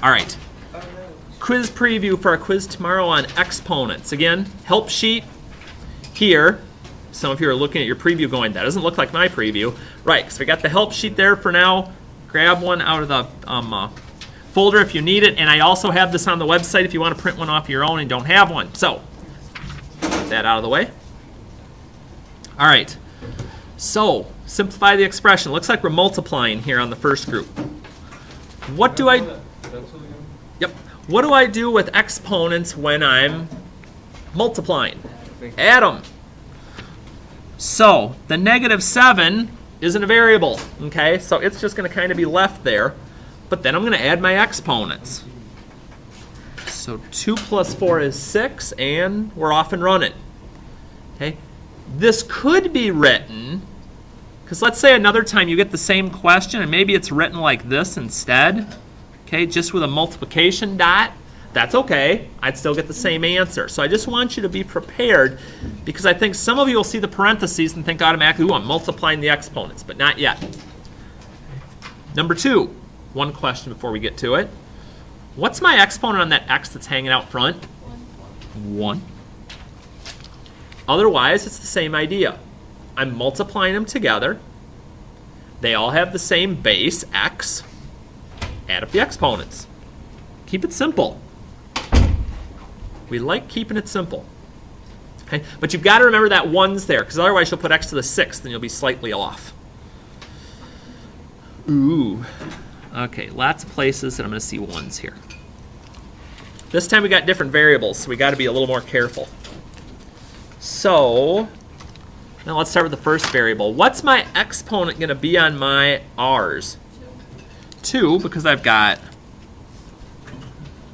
All right. Quiz preview for our quiz tomorrow on exponents. Again, help sheet here. Some of you are looking at your preview going, that doesn't look like my preview. Right, because we got the help sheet there for now. Grab one out of the folder if you need it. And I also have this on the website if you want to print one off your own and don't have one. So, get that out of the way. All right. So, simplify the expression. Looks like we're multiplying here on the first group. What do I... Yep. What do I do with exponents when I'm multiplying? Add them. So, the -7 isn't a variable, okay? So it's just going to kind of be left there. But then I'm going to add my exponents. So 2 plus 4 is 6, and we're off and running. Okay? This could be written, because let's say another time you get the same question, and maybe it's written like this instead, okay, just with a multiplication dot. That's okay. I'd still get the same answer. So I just want you to be prepared, because I think some of you will see the parentheses and think automatically, ooh, I'm multiplying the exponents, but not yet. Number 2, one question before we get to it. What's my exponent on that x that's hanging out front? 1. Otherwise, it's the same idea. I'm multiplying them together. They all have the same base, x. Add up the exponents. Keep it simple. We like keeping it simple. Okay? But you've got to remember that 1's there, because otherwise you'll put x to the 6th and you'll be slightly off. Ooh. Okay, lots of places that I'm going to see 1's here. This time we got different variables, so we got to be a little more careful. So, now let's start with the first variable. What's my exponent going to be on my r's? 2, because I've got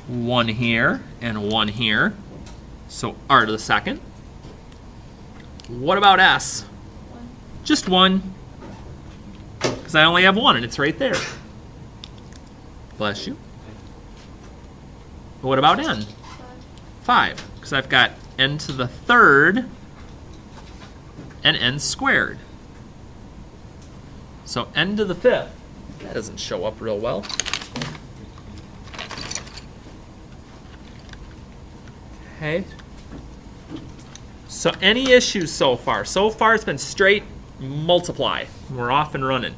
1 here and 1 here. So r to the 2nd. What about s? 1. Just 1. Because I only have 1 and it's right there. Bless you. What about n? 5. Because I've got n to the 3rd and n squared. So n to the 5th. That doesn't show up real well. Okay. So any issues so far? So far it's been straight multiply. We're off and running.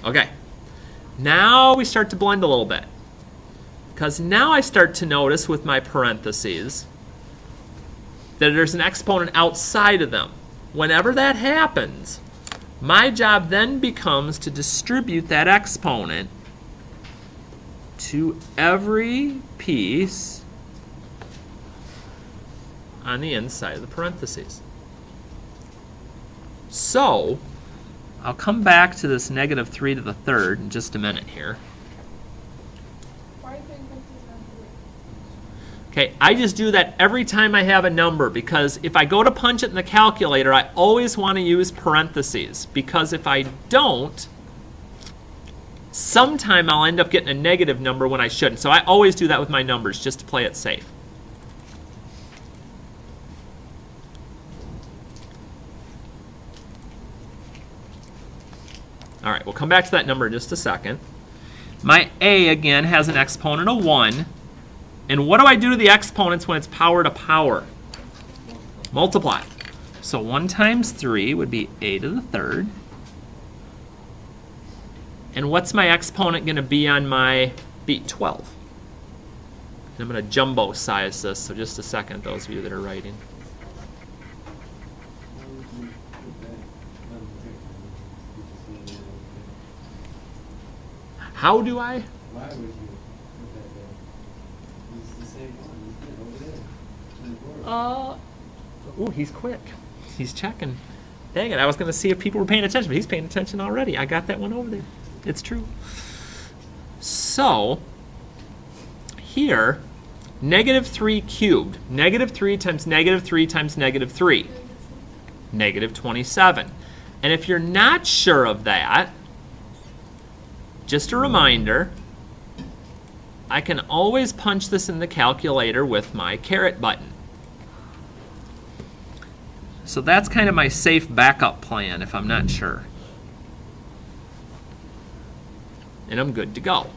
Okay. Now we start to blend a little bit. Because now I start to notice with my parentheses that there's an exponent outside of them. Whenever that happens, my job then becomes to distribute that exponent to every piece on the inside of the parentheses. So, I'll come back to this -3 to the 3rd in just a minute here. Why are you putting parentheses on 3? Okay, I just do that every time I have a number, because if I go to punch it in the calculator, I always want to use parentheses, because if I don't, sometime I'll end up getting a negative number when I shouldn't. So I always do that with my numbers, just to play it safe. All right, we'll come back to that number in just a second. My a, again, has an exponent of 1. And what do I do to the exponents when it's power to power? Multiply. So 1 times 3 would be a to the 3rd. And what's my exponent going to be on my b? 12. And I'm going to jumbo size this, so just a second, those of you that are writing. How do I? Why would you put that there? It's the same one, isn't it? Over there. Ooh, he's quick. He's checking. Dang it, I was going to see if people were paying attention, but he's paying attention already. I got that one over there. It's true. So, here, -3 cubed. -3 times -3 times -3. -27. And if you're not sure of that, just a reminder, I can always punch this in the calculator with my caret button. So that's kind of my safe backup plan if I'm not sure. And I'm good to go.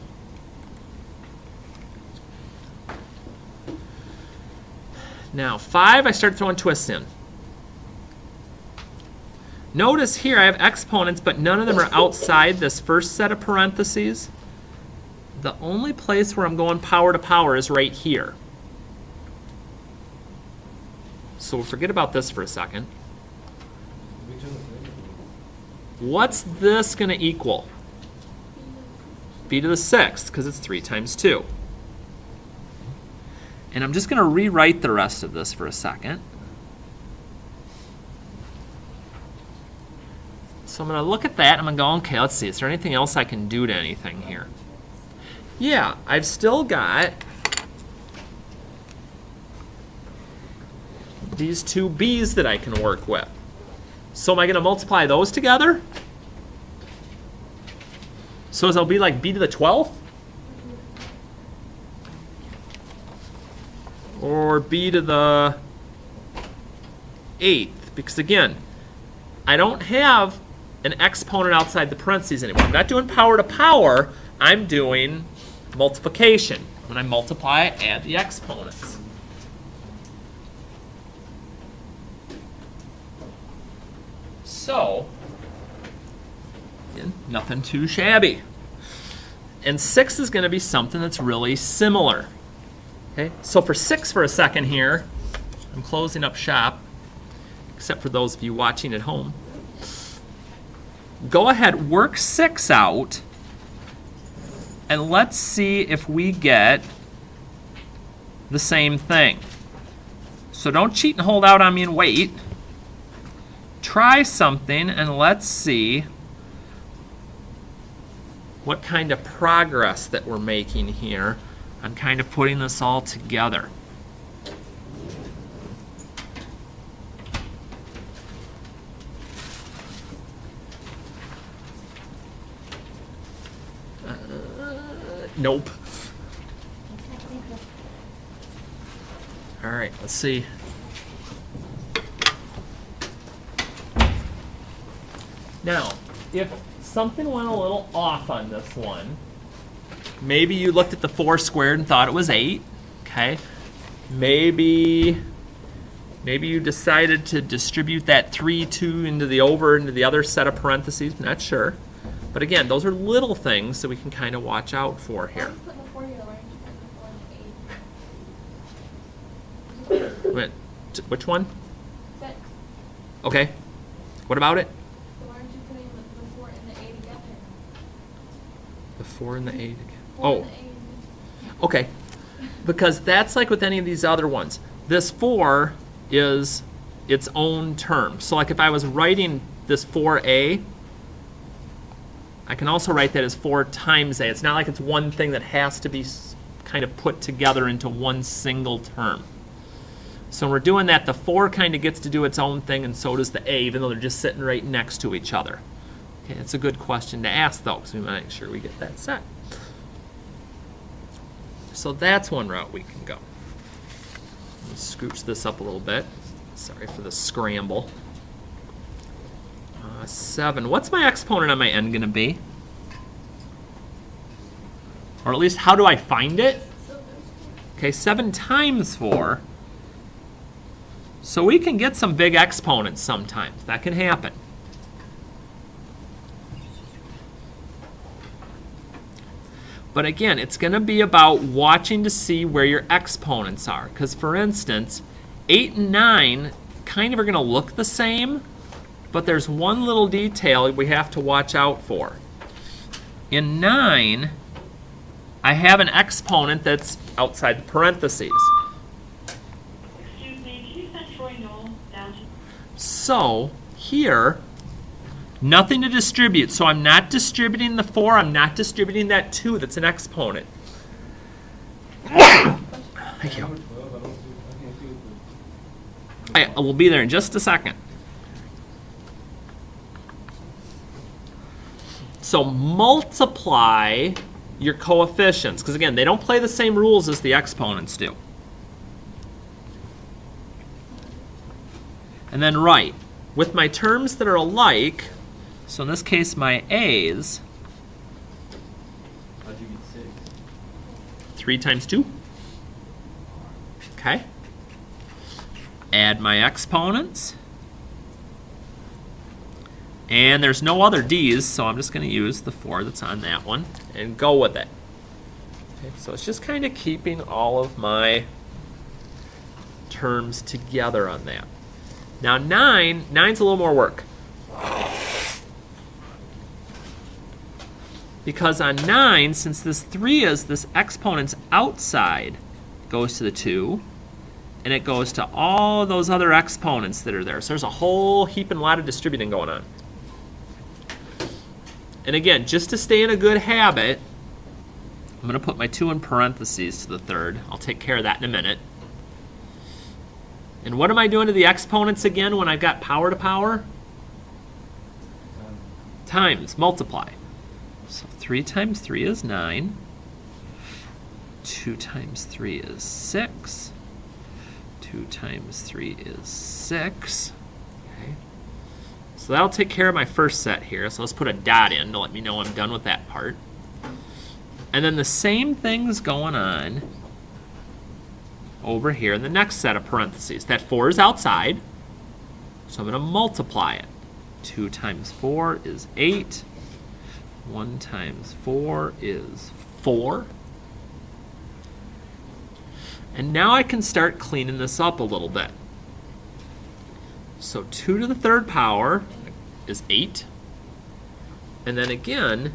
Now, 5, I start throwing twists in. Notice here I have exponents, but none of them are outside this first set of parentheses. The only place where I'm going power to power is right here. So we'll forget about this for a second. What's this going to equal? B to the 6th, because it's 3 times 2. And I'm just going to rewrite the rest of this for a second. So I'm going to look at that, and I'm going to go, okay, let's see, is there anything else I can do to anything here? Yeah, I've still got these two b's that I can work with. So am I going to multiply those together? So it'll be like b to the 12th? Or b to the 8th? Because again, I don't have an exponent outside the parentheses anymore. I'm not doing power to power. I'm doing multiplication. When I multiply, I add the exponents. So, again, nothing too shabby. And 6 is going to be something that's really similar. Okay, so for 6 for a second here, I'm closing up shop, except for those of you watching at home. Go ahead, work 6 out, and let's see if we get the same thing. So don't cheat and hold out on me and wait. Try something, and let's see what kind of progress that we're making here on kind of putting this all together. Nope. All right, let's see. Now, if something went a little off on this one, maybe you looked at the 4 squared and thought it was 8, okay? Maybe you decided to distribute that 3, 2 into the other set of parentheses, not sure. But again, those are little things that we can kind of watch out for here. Wait, which one? 6. Okay. What about it? So why aren't you putting the 4 and the 8 together? The 4 and the 8. 4 Oh, and the 8. okay. Because that's like with any of these other ones. This 4 is its own term. So like if I was writing this 4a, I can also write that as 4 times a. It's not like it's one thing that has to be kind of put together into one single term. So when we're doing that, the 4 kind of gets to do its own thing, and so does the a, even though they're just sitting right next to each other. Okay, it's a good question to ask, though, because we want to make sure we get that set. So that's one route we can go. Let me scooch this up a little bit. Sorry for the scramble. 7. What's my exponent on my n going to be? Or at least, how do I find it? Okay, 7 times 4. So we can get some big exponents sometimes. That can happen. But again, it's going to be about watching to see where your exponents are. Because for instance, 8 and 9 kind of are going to look the same, but there's one little detail we have to watch out for. In 9, I have an exponent that's outside the parentheses. So here, nothing to distribute. So I'm not distributing the 4. I'm not distributing that 2 that's an exponent. Thank you. We'll be there in just a second. So multiply your coefficients, because again, they don't play the same rules as the exponents do. And then write. With my terms that are alike, so in this case my a's, How'd you get 6? 3 times 2. Okay. add my exponents. And there's no other d's, so I'm just going to use the 4 that's on that one and go with it. Okay, so it's just kind of keeping all of my terms together on that. Now 9's a little more work. Because on 9, since this 3 is this exponent's outside, it goes to the 2, and it goes to all those other exponents that are there. So there's a whole heap and lot of distributing going on. And again, just to stay in a good habit, I'm going to put my 2 in parentheses to the third. I'll take care of that in a minute. And what am I doing to the exponents again when I've got power to power? Times, multiply. So 3 times 3 is 9. 2 times 3 is 6. 2 times 3 is 6. Okay. So that'll take care of my first set here. So let's put a dot in to let me know I'm done with that part. And then the same thing's going on over here in the next set of parentheses. That 4 is outside, so I'm going to multiply it. 2 times 4 is 8. 1 times 4 is 4. And now I can start cleaning this up a little bit. So 2 to the third power is 8. And then again,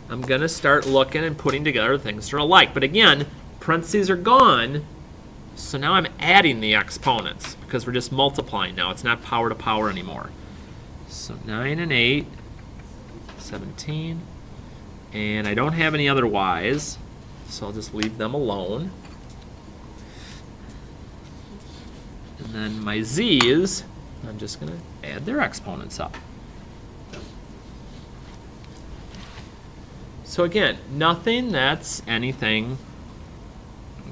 I'm going to start looking and putting together things that are alike. But again, parentheses are gone, so now I'm adding the exponents because we're just multiplying now. It's not power to power anymore. So 9 and 8, 17. And I don't have any other y's, so I'll just leave them alone. And then my z's, I'm just going to add their exponents up. So again, nothing that's anything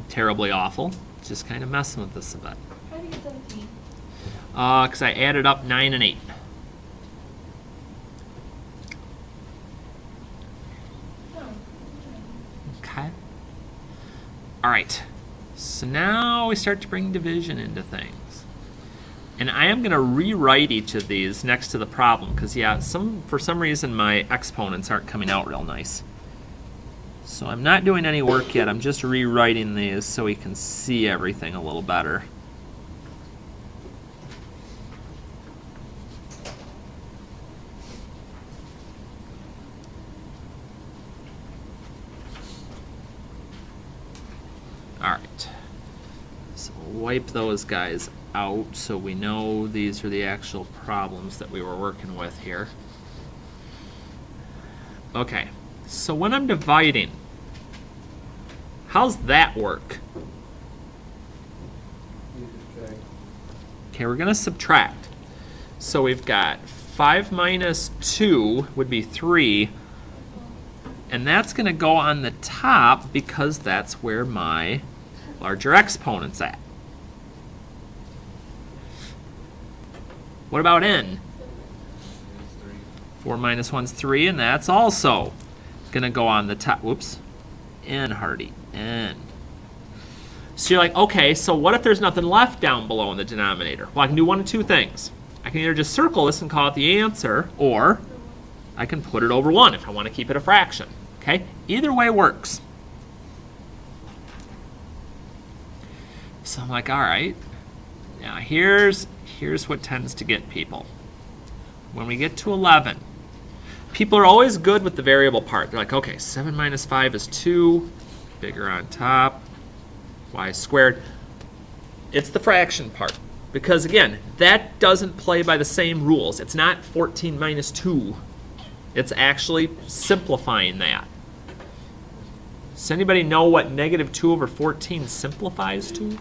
terribly awful. Just kind of messing with this a bit. How do you get 17? Because I added up 9 and 8. Oh, Okay. All right. So now we start to bring division into things. And I am going to rewrite each of these next to the problem because, yeah, for some reason my exponents aren't coming out real nice. So I'm not doing any work yet. I'm just rewriting these so we can see everything a little better. All right. So we'll wipe those guys out so we know these are the actual problems that we were working with here. Okay, so when I'm dividing, how's that work? Okay, we're going to subtract. So we've got 5 minus 2 would be 3, and that's going to go on the top because that's where my larger exponent's at. What about n? 4 minus 1 is 3, and that's also going to go on the top. Whoops. N, Hardy. N. So you're like, okay, so what if there's nothing left down below in the denominator? Well, I can do one of two things. I can either just circle this and call it the answer, or I can put it over 1 if I want to keep it a fraction. Okay? Either way works. So I'm like, all right. Now here's what tends to get people. When we get to 11, people are always good with the variable part. They're like, okay, 7 minus 5 is 2, bigger on top, y squared. It's the fraction part. Because again, that doesn't play by the same rules. It's not 14 minus 2. It's actually simplifying that. Does anybody know what negative 2 over 14 simplifies to?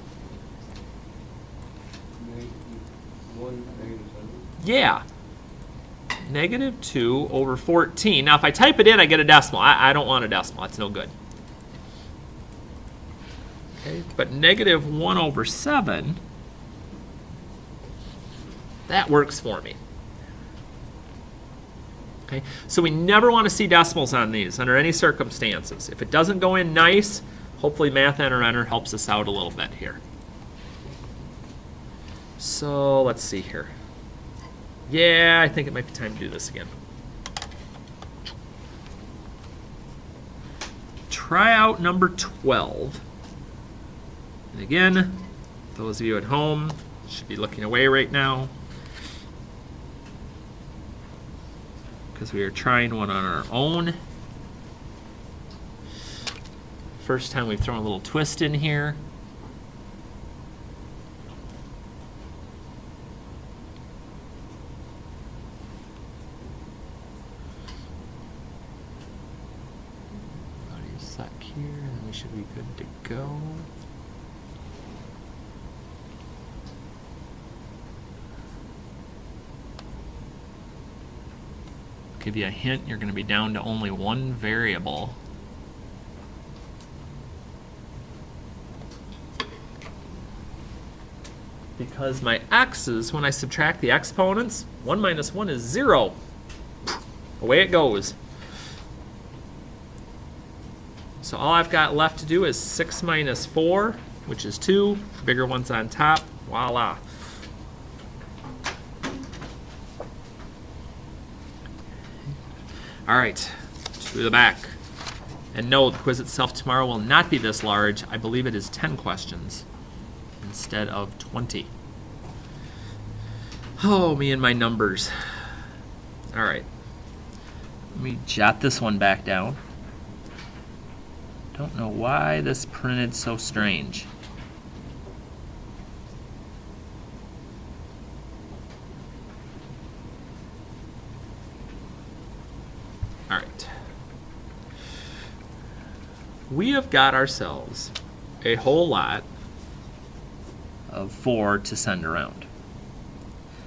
Yeah. Negative 2 over 14. Now, if I type it in, I get a decimal. I don't want a decimal. That's no good. Okay, but negative 1 over 7, that works for me. Okay, so we never want to see decimals on these under any circumstances. If it doesn't go in nice, hopefully Math Enter helps us out a little bit here. So let's see here. Yeah, I think it might be time to do this again. Try out number 12. And again, those of you at home should be looking away right now, because we are trying one on our own. First time we've thrown a little twist in here. Everybody's stuck here, and we should be good to go. Give you a hint, you're going to be down to only one variable. Because my x's, when I subtract the exponents, 1 minus 1 is 0. Away it goes. So all I've got left to do is 6 minus 4, which is 2. Bigger one's on top. Voila. All right, to the back. And no, the quiz itself tomorrow will not be this large. I believe it is 10 questions instead of 20. Oh, me and my numbers. All right. Let me jot this one back down. Don't know why this printed so strange. All right. We have got ourselves a whole lot of 4 to send around.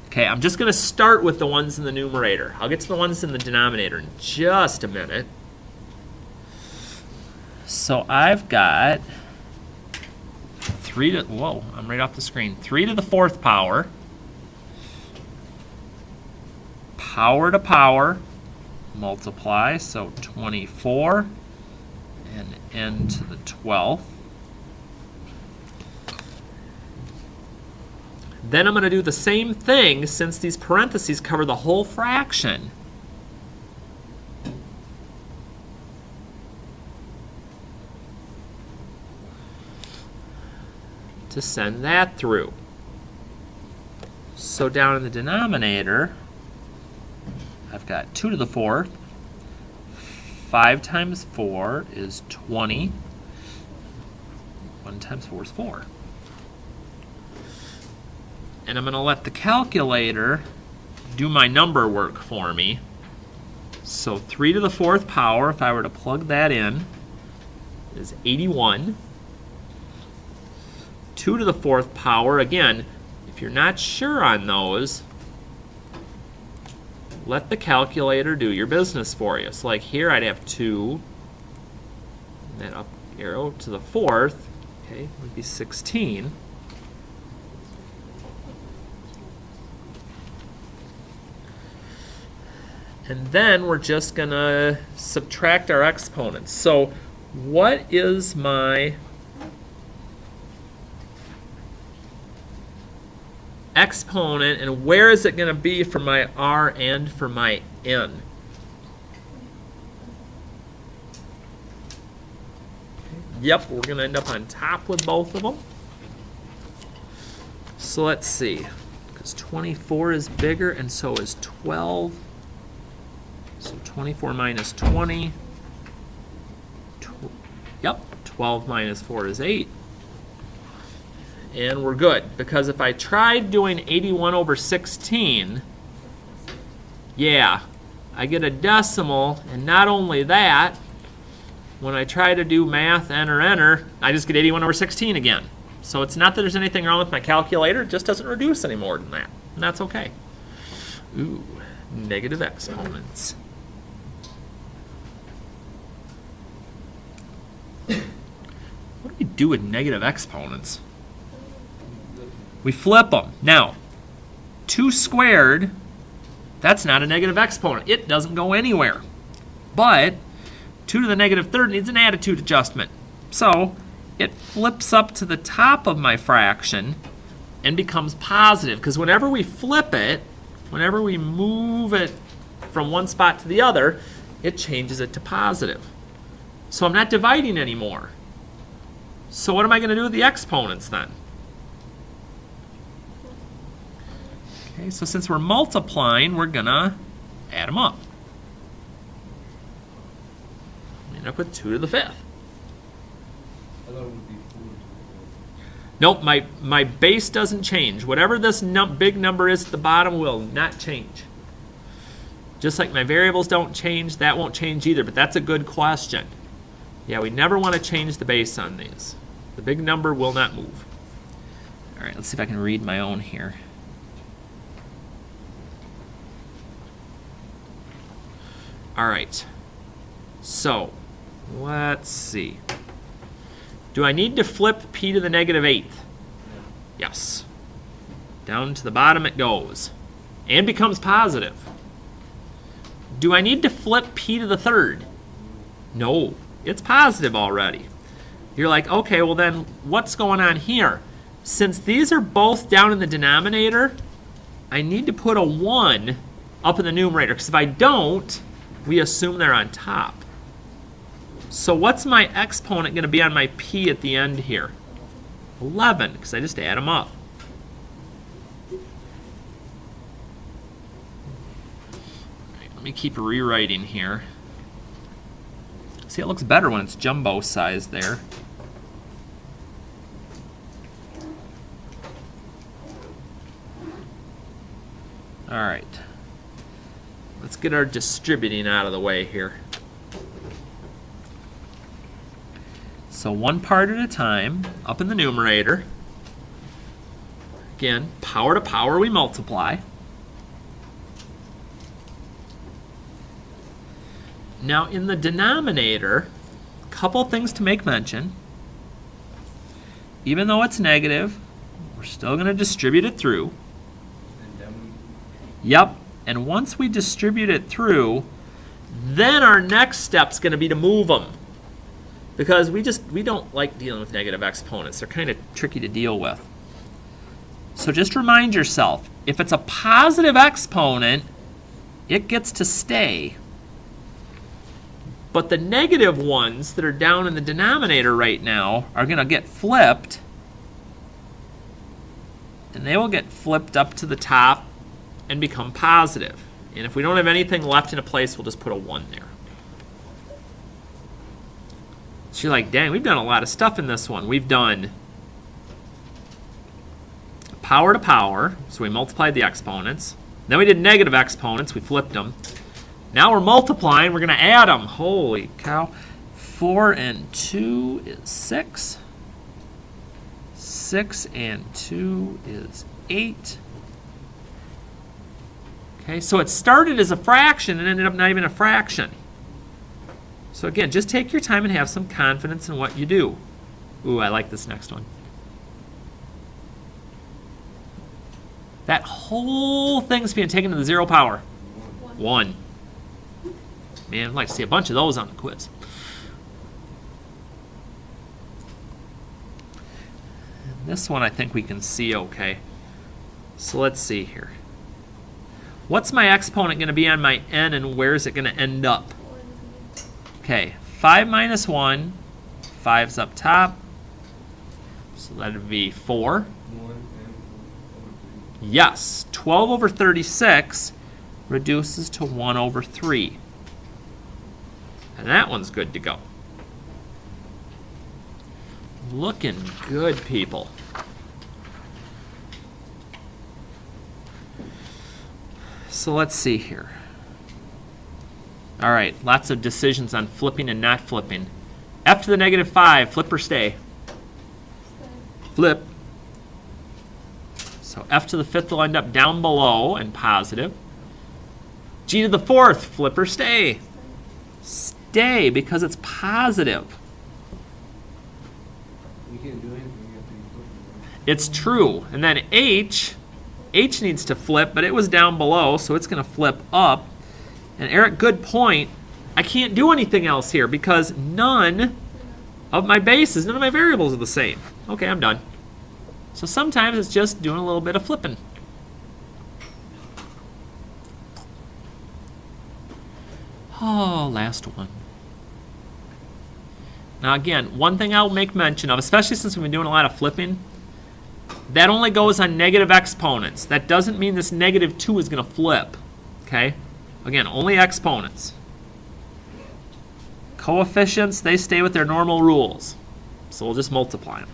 Okay, I'm just going to start with the ones in the numerator. I'll get to the ones in the denominator in just a minute. So I've got 3 to, whoa, I'm right off the screen. 3 to the 4th power. Power to power. Multiply, so 24. And n to the 12th. Then I'm going to do the same thing since these parentheses cover the whole fraction. To send that through. So down in the denominator, I've got 2 to the 4th. 5 times 4 is 20. 1 times 4 is 4. And I'm going to let the calculator do my number work for me. So 3 to the 4th power, if I were to plug that in, is 81. 2 to the 4th power, again, if you're not sure on those, let the calculator do your business for you. So like here I'd have 2, and then up arrow to the 4th, okay, would be 16. And then we're just going to subtract our exponents. So what is my exponent, and where is it going to be for my r and for my n? Yep, we're going to end up on top with both of them. So let's see, because 24 is bigger and so is 12. So 24 minus 20. Yep, 12 minus 4 is 8. And we're good, because if I tried doing 81 over 16, yeah, I get a decimal, and not only that, when I try to do math, enter, I just get 81 over 16 again. So it's not that there's anything wrong with my calculator, it just doesn't reduce any more than that, and that's okay. Ooh, negative exponents. What do we do with negative exponents? We flip them. Now, 2 squared, that's not a negative exponent. It doesn't go anywhere. But 2 to the negative third needs an attitude adjustment. So it flips up to the top of my fraction and becomes positive. Because whenever we flip it, whenever we move it from one spot to the other, it changes it to positive. So I'm not dividing anymore. So what am I going to do with the exponents then? Okay, so since we're multiplying, we're going to add them up. We end up with 2 to the 5th. I thought it would be 4 to the 5th. Nope, my base doesn't change. Whatever this big number is at the bottom will not change. Just like my variables don't change, that won't change either, but that's a good question. Yeah, we never want to change the base on these. The big number will not move. All right, let's see if I can read my own here. All right, so let's see. Do I need to flip p to the negative 8th? Yes. Down to the bottom it goes. And becomes positive. Do I need to flip p to the 3rd? No, it's positive already. You're like, okay, well then what's going on here? Since these are both down in the denominator, I need to put a 1 up in the numerator, because if I don't, we assume they're on top. So what's my exponent going to be on my p at the end here? 11, because I just add them up. Let me keep rewriting here. See, it looks better when it's jumbo size there. All right. Let's get our distributing out of the way here. So one part at a time, up in the numerator. Again, power to power, we multiply. Now in the denominator, a couple things to make mention. Even though it's negative, we're still going to distribute it through. And then Yep, and once we distribute it through, then our next step's going to be to move them. Because we don't like dealing with negative exponents. They're kind of tricky to deal with. So just remind yourself, if it's a positive exponent, it gets to stay. But the negative ones that are down in the denominator right now are going to get flipped. And they will get flipped up to the top and become positive. And if we don't have anything left in a place, we'll just put a 1 there. So you're like, dang, we've done a lot of stuff in this one. We've done power to power, so we multiplied the exponents. Then we did negative exponents, we flipped them. Now we're multiplying, we're going to add them. Holy cow. 4 and 2 is 6. 6 and 2 is 8. Okay, so it started as a fraction and ended up not even a fraction. So again, just take your time and have some confidence in what you do. Ooh, I like this next one. That whole thing's being taken to the 0 power. 1. Man, I'd like to see a bunch of those on the quiz. And this one I think we can see okay. So let's see here. What's my exponent going to be on my n, and where is it going to end up? Okay, 5 minus 1, 5's up top. So that would be 4. 1 and 4 over 3. Yes, 12 over 36 reduces to 1 over 3. And that one's good to go. Looking good, people. So let's see here. All right, lots of decisions on flipping and not flipping. F to the negative 5, flip or stay? Flip. So F to the 5th will end up down below and positive. G to the 4th, flip or stay? Stay, because it's positive. You can't do anything, you have to be flipping. It's true. And then H needs to flip, but it was down below, so it's going to flip up. And Eric, good point. I can't do anything else here because none of my bases. None of my variables are the same. Okay, I'm done. So sometimes it's just doing a little bit of flipping. Oh, last one. Now again, one thing I'll make mention of, especially since we've been doing a lot of flipping, that only goes on negative exponents. That doesn't mean this negative 2 is going to flip. Okay? Again, only exponents. Coefficients, they stay with their normal rules. So we'll just multiply them.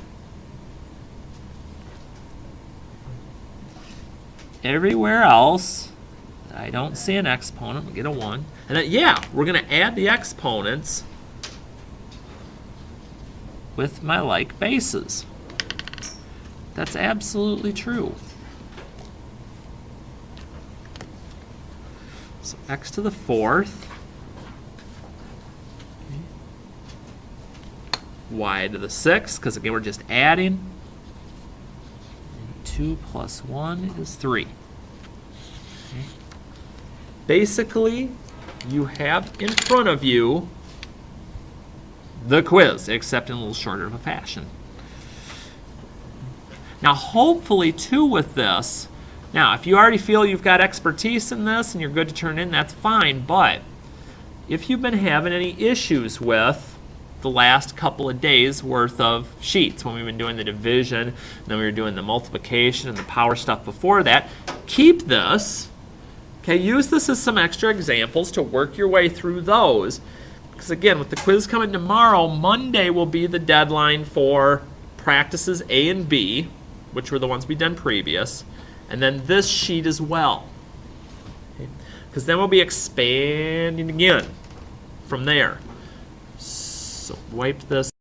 Everywhere else, I don't see an exponent. We'll get a 1. And then, yeah, we're going to add the exponents with my like bases. That's absolutely true. So x to the 4th, y to the 6th, because again we're just adding. And 2 plus 1 is 3. Okay. Basically, you have in front of you the quiz, except in a little shorter of a fashion. Now, hopefully, too, with this, now, if you already feel you've got expertise in this and you're good to turn in, that's fine. But if you've been having any issues with the last couple of days worth of sheets, when we've been doing the division, and then we were doing the multiplication and the power stuff before that, keep this. Okay, use this as some extra examples to work your way through those. Because again, with the quiz coming tomorrow, Monday will be the deadline for practices A and B, which were the ones we've done previous, and then this sheet as well. Because then we'll be expanding again from there. So wipe this.